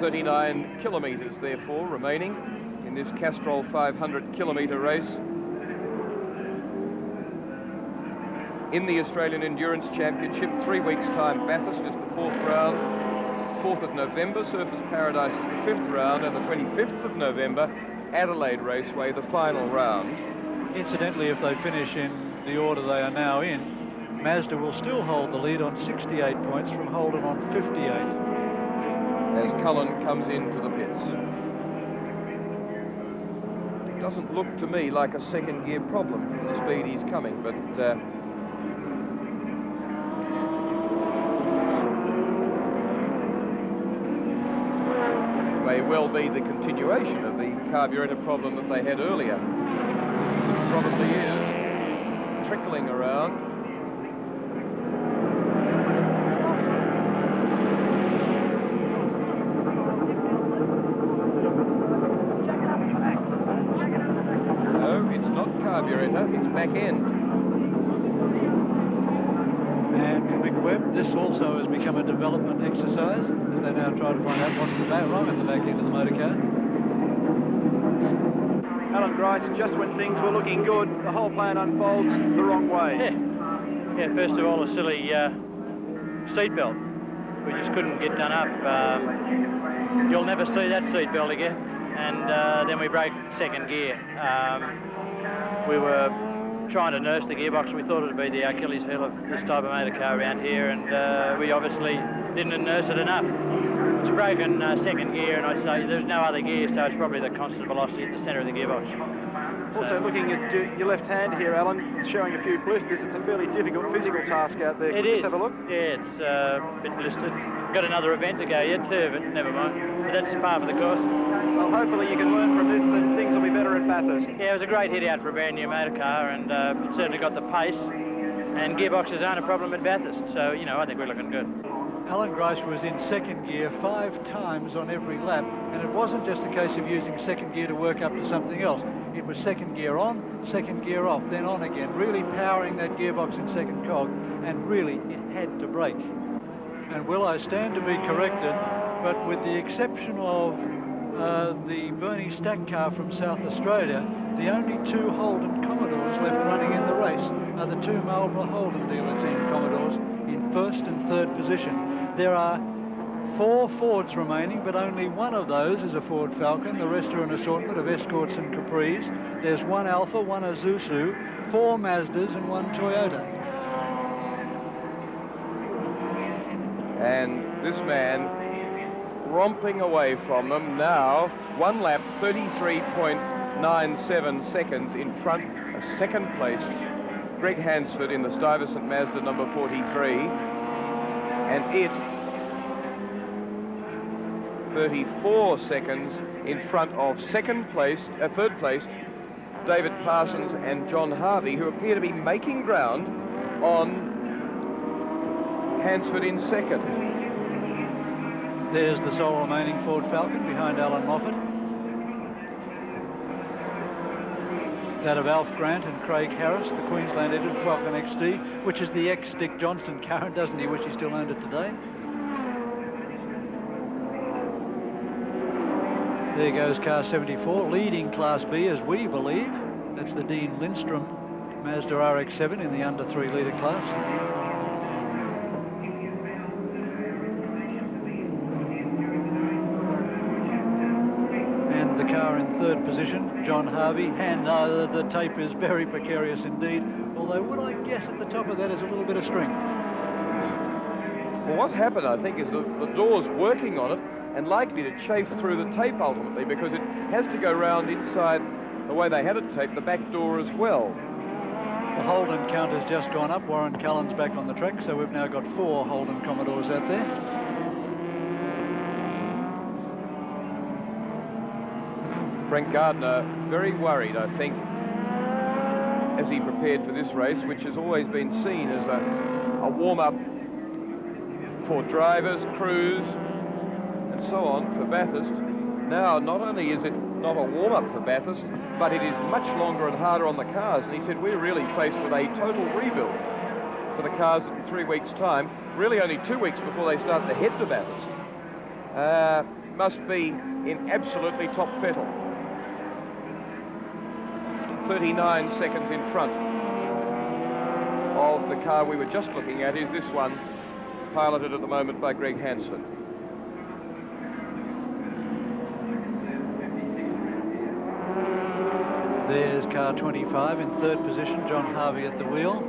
39 kilometres, therefore, remaining in this Castrol 500-kilometre race. In the Australian Endurance Championship, 3 weeks' time, Bathurst is the 4th round. 4th of November, Surfers Paradise is the 5th round, and the 25th of November, Adelaide Raceway, the final round. Incidentally, if they finish in the order they are now in, Mazda will still hold the lead on 68 points from Holden on 58. As Cullen comes into the pits. It doesn't look to me like a second gear problem from the speed he's coming, but may well be the continuation of the carburetor problem that they had earlier. Probably is. Trickling around. end. And for Mick Webb, this also has become a development exercise as they now try to find out what's wrong at the back end of the motor car. Alan Grice, just when things were looking good, the whole plan unfolds the wrong way. Yeah, first of all, a silly seatbelt. We just couldn't get done up. You'll never see that seatbelt again. And then we broke second gear. We were trying to nurse the gearbox. We thought it would be the Achilles heel of this type of motor car around here, and we obviously didn't nurse it enough. It's broken second gear, and I'd say there's no other gear, so it's probably the constant velocity at the centre of the gearbox. Also, looking at your left hand here, Alan, it's showing a few blisters. It's a fairly difficult physical task out there. Can you just have a look? Yeah, it's a bit blistered. Got another event to go yet too, but never mind. But that's part of the course. Well, hopefully you can learn from this and things will be better at Bathurst. Yeah, it was a great hit out for a brand new motor car, and it certainly got the pace. And gearboxes aren't a problem at Bathurst, so, you know, I think we're looking good. Alan Grice was in second gear 5 times on every lap, and it wasn't just a case of using second gear to work up to something else. It was second gear on, second gear off, then on again, really powering that gearbox in second cog, and really it had to brake. And will I stand to be corrected, but with the exception of the Bernie Stack car from South Australia, the only 2 Holden Commodores left running in the race are the 2 Marlborough Holden dealer team Commodores in 1st and 3rd position. There are 4 Fords remaining, but only one of those is a Ford Falcon. The rest are an assortment of Escorts and Capris. There's 1 Alfa, 1 Isuzu, 4 Mazdas and 1 Toyota. And this man romping away from them now, 1 lap, 33.97 seconds in front of second placed Greg Hansford in the Stuyvesant Mazda number 43. And it 34 seconds in front of third placed David Parsons and John Harvey, who appear to be making ground on Hansford in second. There's the sole remaining Ford Falcon behind Alan Moffat. That of Alf Grant and Craig Harris, the Queensland-edited Falcon XD, which is the ex-Dick Johnston car, doesn't he, which he still owned it today. There goes car 74, leading Class B as we believe. That's the Dean Lindstrom Mazda RX-7 in the under 3 litre class. The car in 3rd position, John Harvey, and the tape is very precarious indeed, although what I guess at the top of that is a little bit of string. Well, what's happened, I think, is the door's working on it and likely to chafe through the tape ultimately, because it has to go round inside the way they had it taped, the back door as well. The Holden count has just gone up. Warren Cullen's back on the track, so we've now got 4 Holden Commodores out there. Frank Gardner very worried, I think, as he prepared for this race, which has always been seen as a warm-up for drivers, crews, and so on for Bathurst. Now, not only is it not a warm-up for Bathurst, but it is much longer and harder on the cars. And he said, we're really faced with a total rebuild for the cars in 3 weeks' time, really only 2 weeks before they start to head to Bathurst. Must be in absolutely top fettle. 39 seconds in front of the car we were just looking at is this one, piloted at the moment by Greg Hansford. There's car 25 in 3rd position, John Harvey at the wheel.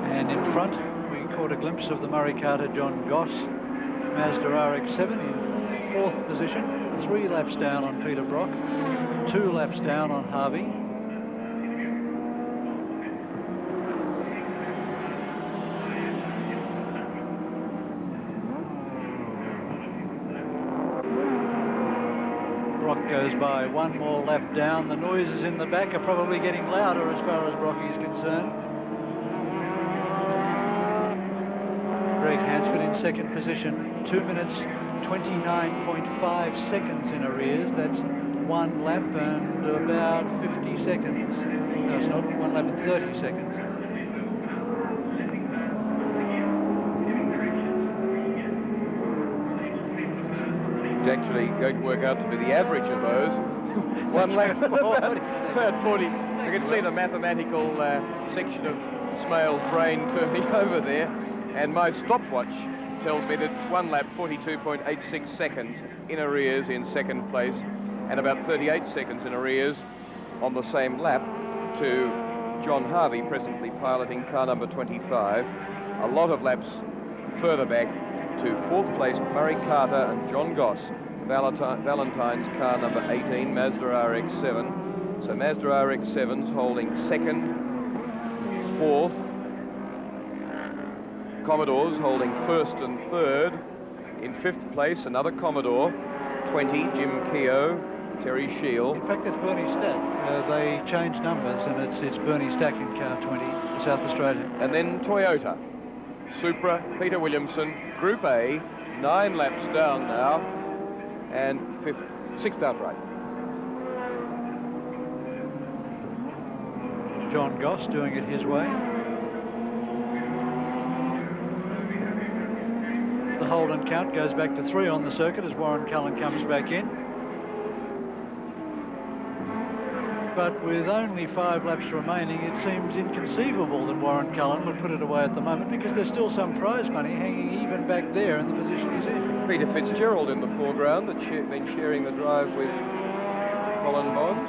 And in front, we caught a glimpse of the Murray Carter John Goss Mazda RX-7 in 4th position, 3 laps down on Peter Brock, 2 laps down on Harvey. Brock goes by 1 more lap down. The noises in the back are probably getting louder as far as Brocky is concerned. Greg Hansford in 2nd position, 2 minutes 29.5 seconds in arrears. That's 1 lap and about 50 seconds. No, it's not. 1 lap and 30 seconds. It's actually going to work out to be the average of those. 1 lap, about 40. You can see the mathematical section of Smale's brain turning over there. And my stopwatch tells me that it's 1 lap, 42.86 seconds in arrears in second place, and about 38 seconds in arrears on the same lap to John Harvey, presently piloting car number 25. A lot of laps further back to fourth place Murray Carter and John Goss, Valentine's car number 18, Mazda RX-7. So Mazda RX-7's holding second, fourth. Commodores holding first and third. In fifth place, another Commodore, 20, Jim Keogh, Terry Shield. In fact, it's Bernie Stack. They changed numbers, and it's Bernie Stack in car 20, South Australia. And then Toyota, Supra, Peter Williamson, Group A, 9 laps down now, and sixth outright. John Goss doing it his way. The Holden count goes back to 3 on the circuit as Warren Cullen comes back in. But with only 5 laps remaining, it seems inconceivable that Warren Cullen would put it away at the moment, because there's still some prize money hanging even back there in the position he's in. Peter Fitzgerald in the foreground, that's been sharing the drive with Colin Bond.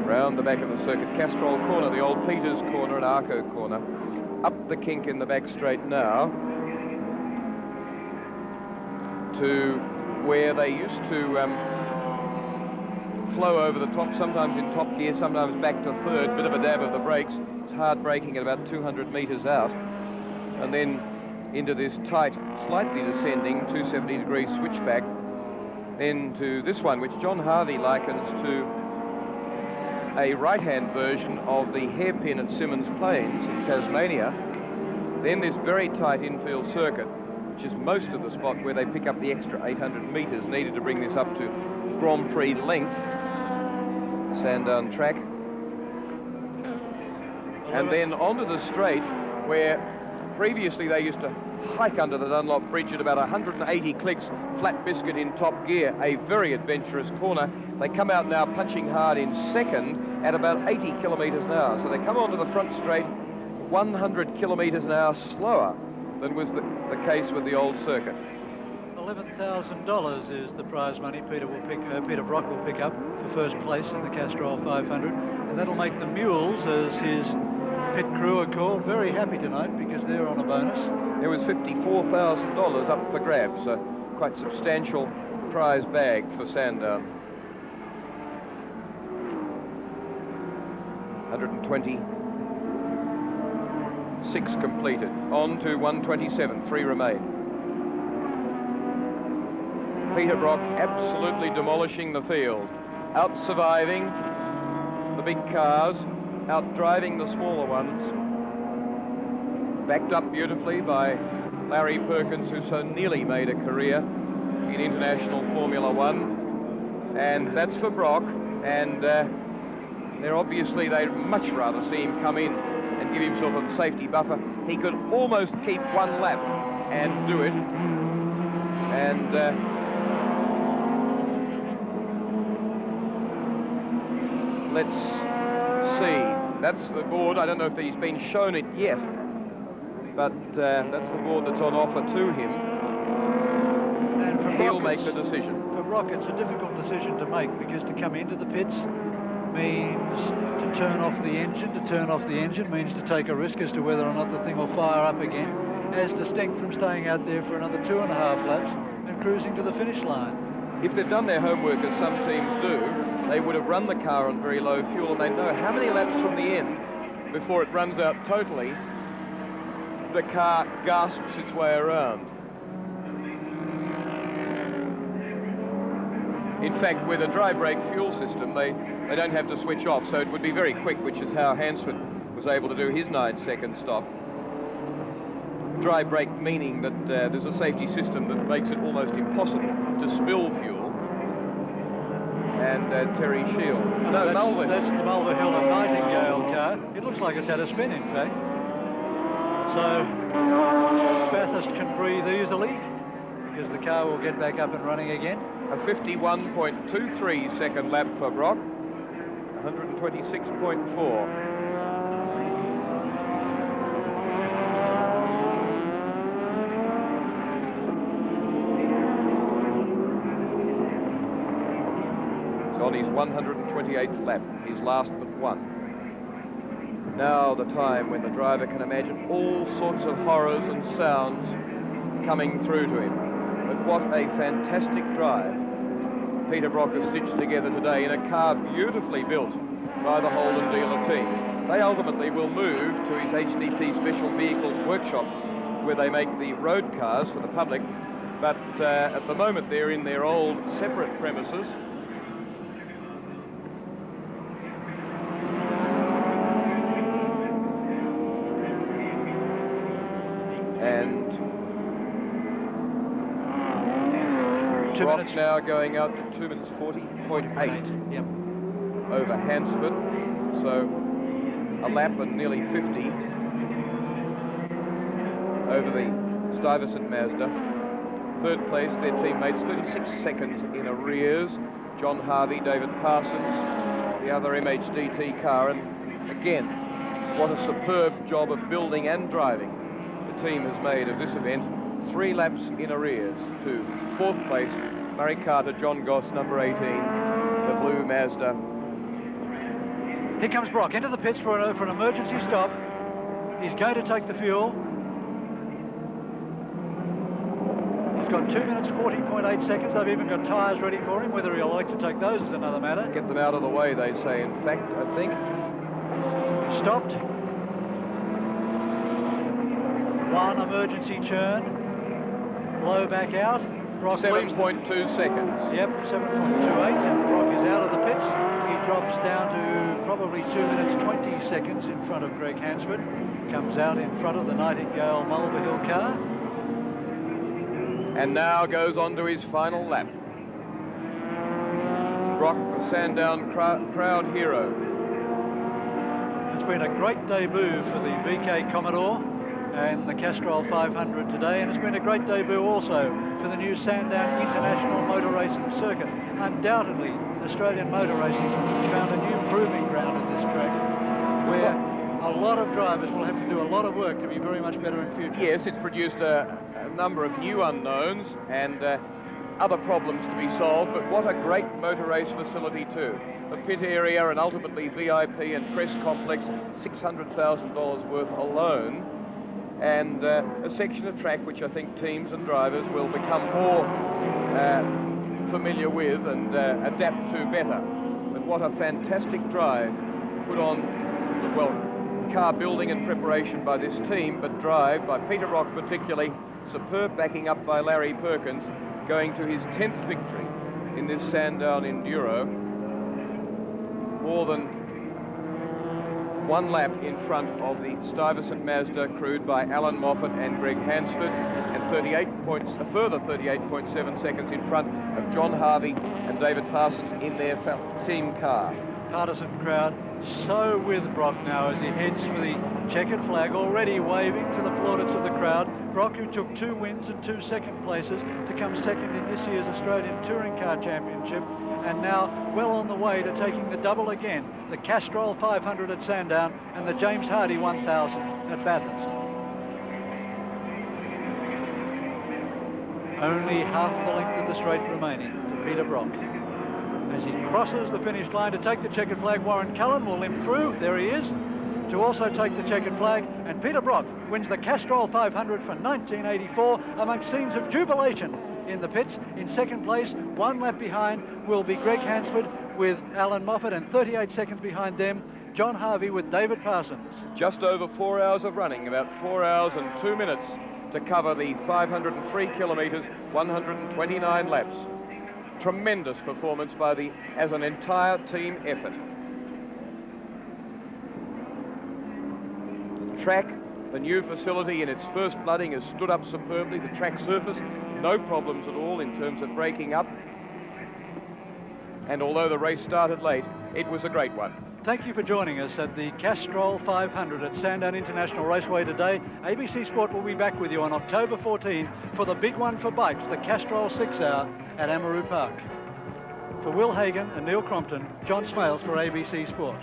Round the back of the circuit, Castrol corner, the old Peters corner and Arco corner. Up the kink in the back straight now to where they used to flow over the top, sometimes in top gear, sometimes back to third, bit of a dab of the brakes. It's hard braking at about 200 metres out. And then into this tight, slightly descending 270-degree switchback. Then to this one, which John Harvey likens to a right-hand version of the hairpin at Symonds Plains in Tasmania. Then this very tight infield circuit, which is most of the spot where they pick up the extra 800 metres needed to bring this up to Grand Prix length. Sandown track. And then onto the straight, where previously they used to hike under the Dunlop Bridge at about 180 clicks, flat biscuit in top gear, a very adventurous corner. They come out now punching hard in second at about 80 kilometres an hour. So they come onto the front straight 100 kilometres an hour slower than was the case with the old circuit. $11,000 is the prize money Peter Brock will pick up for first place in the Castrol 500, and that'll make the Mules, as his pit crew are called, very happy tonight because they're on a bonus. There was $54,000 up for grabs, a quite substantial prize bag for Sandown. 126 completed. On to 127, 3 remain. Peter Brock absolutely demolishing the field, out surviving the big cars, out driving the smaller ones. Backed up beautifully by Larry Perkins, who so nearly made a career in international Formula One. And that's for Brock, and they'd much rather see him come in and give himself a safety buffer. He could almost keep 1 lap and do it. And let's see, that's the board. I don't know if he's been shown it yet, but that's the board that's on offer to him. And for he'll Brock, make the decision. For Brock, it's a difficult decision to make, because to come into the pits means to turn off the engine. To turn off the engine means to take a risk as to whether or not the thing will fire up again, as distinct from staying out there for another 2.5 laps and cruising to the finish line. If they've done their homework, as some teams do, they would have run the car on very low fuel, and they know how many laps from the end before it runs out totally the car gasps its way around. In fact, with a dry brake fuel system, they don't have to switch off, so it would be very quick, which is how Hansford was able to do his 9-second stop. Dry brake meaning that there's a safety system that makes it almost impossible to spill fuel. And Terry Shield. No, Mulver. That's the Mulver Hill and Nightingale car. It looks like it's had a spin, in fact. So Bathurst can breathe easily because the car will get back up and running again. A 51.23 second lap for Brock. 126.4. On his 128th lap, his last but one. Now the time when the driver can imagine all sorts of horrors and sounds coming through to him. But what a fantastic drive Peter Brock has stitched together today in a car beautifully built by the Holden dealer team. They ultimately will move to his HDT Special Vehicles workshop where they make the road cars for the public. But at the moment they're in their old separate premises. And Brock now going out to 2 minutes 40.8 yep. over Hansford. So a lap and nearly 50 over the Stuyvesant Mazda. Third place, their teammates 36 seconds in arrears. John Harvey, David Parsons, the other MHDT car. And again, what a superb job of building and driving the team has made of this event. 3 laps in arrears to 4th place, Murray Carter, John Goss, number 18, the blue Mazda. Here comes Brock into the pits for an emergency stop. He's going to take the fuel. He's got 2 minutes 40.8 seconds. They've even got tyres ready for him. Whether he'll like to take those is another matter. Get them out of the way, they say, in fact, I think. Stopped. One emergency churn. Blow back out. Brock 7.2 seconds. Yep, 7.28, and Brock is out of the pits. He drops down to probably 2 minutes 20 seconds in front of Greg Hansford. Comes out in front of the Nightingale Mulver Hill car. And now goes on to his final lap. Brock, the Sandown crowd hero. It's been a great debut for the VK Commodore and the Castrol 500 today, and it's been a great debut also for the new Sandown International Motor Racing Circuit. Undoubtedly, Australian motor racing has found a new proving ground at this track where a lot of drivers will have to do a lot of work to be very much better in future. Yes, it's produced a number of new unknowns and other problems to be solved, but what a great motor race facility too. The pit area and ultimately VIP and press complex, $600,000 worth alone. And a section of track which I think teams and drivers will become more familiar with and adapt to better. But what a fantastic drive put on, well, car building and preparation by this team, but drive by Peter Brock particularly, superb backing up by Larry Perkins, going to his 10th victory in this Sandown Enduro. More than 1 lap in front of the Stuyvesant Mazda crewed by Alan Moffat and Greg Hansford, and a further 38.7 seconds in front of John Harvey and David Parsons in their team car. Partisan crowd so with Brock now as he heads for the checkered flag, already waving to the plaudits of the crowd. Brock, who took 2 wins and 2 second places to come second in this year's Australian Touring Car Championship, and now well on the way to taking the double again, the Castrol 500 at Sandown and the James Hardy 1000 at Bathurst. Only half the length of the straight remaining for Peter Brock. As he crosses the finish line to take the checkered flag, Warren Cullen will limp through. There he is, to also take the checkered flag. And Peter Brock wins the Castrol 500 for 1984 amongst scenes of jubilation in the pits. In second place, 1 lap behind, will be Greg Hansford with Alan Moffat, and 38 seconds behind them, John Harvey with David Parsons. Just over 4 hours of running, about 4 hours and 2 minutes to cover the 503 kilometres, 129 laps. tremendous performance as an entire team effort. The track, the new facility in its first flooding, has stood up superbly. The track surface, no problems at all in terms of breaking up. And although the race started late, it was a great one. Thank you for joining us at the Castrol 500 at Sandown International Raceway today. ABC Sport will be back with you on October 14 for the big one for bikes, the Castrol 6 Hour at Amaroo Park. For Will Hagan and Neil Crompton, John Smales for ABC Sport.